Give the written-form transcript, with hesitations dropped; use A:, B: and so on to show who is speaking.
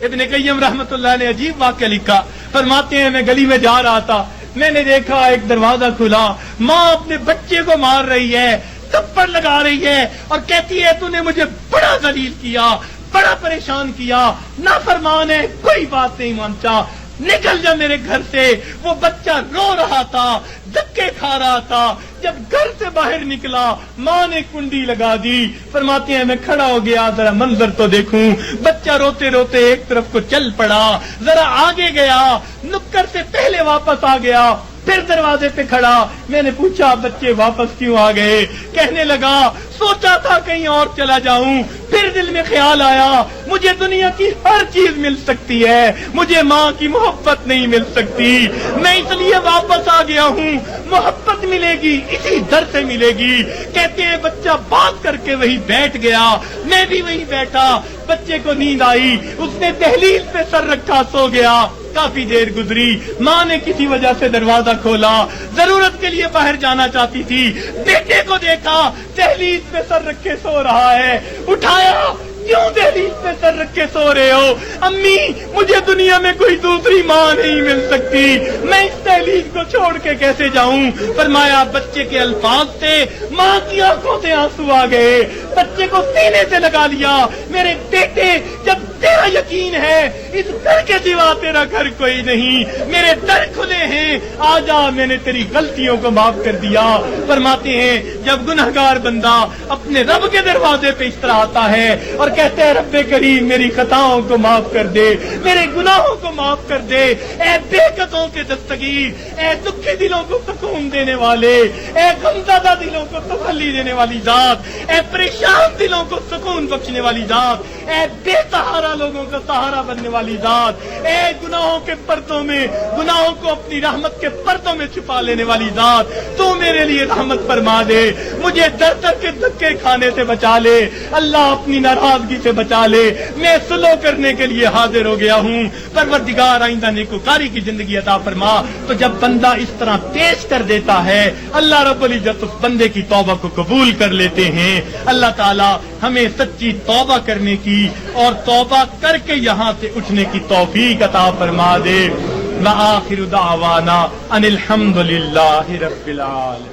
A: ابن قیم رحمت اللہ نے عجیب واقعہ لکھا، فرماتے ہیں میں گلی میں جا رہا تھا، میں نے دیکھا ایک دروازہ کھلا، ماں اپنے بچے کو مار رہی ہے، تھپڑ لگا رہی ہے اور کہتی ہے تو نے مجھے بڑا ذلیل کیا، بڑا پریشان کیا، نافرمان ہے، کوئی بات نہیں مانتا، نکل جا میرے گھر سے۔ وہ بچہ رو رہا تھا، دھکے کھا رہا تھا، جب گھر سے باہر نکلا ماں نے کنڈی لگا دی۔ فرماتے ہیں میں کھڑا ہو گیا ذرا منظر تو دیکھوں، بچہ روتے روتے ایک طرف کو چل پڑا، ذرا آگے گیا، نکر سے پہلے واپس آ گیا، پھر دروازے پہ کھڑا، میں نے پوچھا بچے واپس کیوں آ گئے؟ کہنے لگا سوچا تھا کہیں اور چلا جاؤں، پھر دل میں خیال آیا مجھے دنیا کی ہر چیز مل سکتی ہے، مجھے ماں کی محبت نہیں مل سکتی، میں اس لیے واپس آ گیا ہوں، محبت ملے گی اسی در سے ملے گی۔ کہتے ہیں بچہ بات کر کے وہی بیٹھ گیا، میں بھی وہی بیٹھا، بچے کو نیند آئی، اس نے دہلیز پہ سر رکھا سو گیا۔ کافی دیر گزری، ماں نے کسی وجہ سے دروازہ کھولا، ضرورت کے لیے باہر جانا چاہتی تھی، بیٹے کو دیکھا دہلیز پہ سر رکھے سو رہا ہے، اٹھایا، کیوں دہلیز پہ سر رکھے سو رہے ہو؟ امی مجھے دنیا میں کوئی دوسری ماں نہیں مل سکتی، میں اس دہلیز کو چھوڑ کے کیسے جاؤں؟ فرمایا بچے کے الفاظ سے ماں کی آنکھوں سے آنسو آ گئے، بچے کو سینے سے لگا لیا، میرے بیٹے جب تیرا یقین ہے اس گھر کے سوا تیرا گھر کوئی نہیں، میرے در کھلے ہیں، آ جا، میں نے تیری غلطیوں کو معاف کر دیا۔ فرماتے ہیں جب گنہگار بندہ اپنے رب کے دروازے پہ اس طرح آتا ہے اور کہتے ہیں رب کریم میری خطاؤں کو معاف کر دے، میرے گناہوں کو معاف کر دے، اے بے قطعوں کے دستگیر، اے دکھی دلوں کو سکون دینے والے، اے غمزدہ دلوں کو تسلی دینے والی ذات، اے پریشان دلوں کو سکون بخشنے والی ذات، اے بے سہارا لوگوں کا سہارا بننے والی ذات، اے گناہوں کے پردوں میں گناہوں کو اپنی رحمت کے پردوں میں چھپا لینے والی ذات، تو میرے لیے رحمت فرما دے، مجھے در در کے دھکے کھانے سے بچا لے، اللہ اپنی ناراضگی سے بچا لے، میں صلح کرنے کے لیے حاضر ہو گیا ہوں، پروردگار آئندہ نیکوکاری کی زندگی عطا فرما۔ تو جب بندہ اس طرح پیش کر دیتا ہے اللہ رب العزت اس بندے کی توبہ کو قبول کر لیتے ہیں۔ اللہ تعالی ہمیں سچی توبہ کرنے کی اور توبہ کر کے یہاں سے اٹھنے کی توفیق عطا فرما دے۔ وآخر دعوانا ان الحمد للہ رب العالمین۔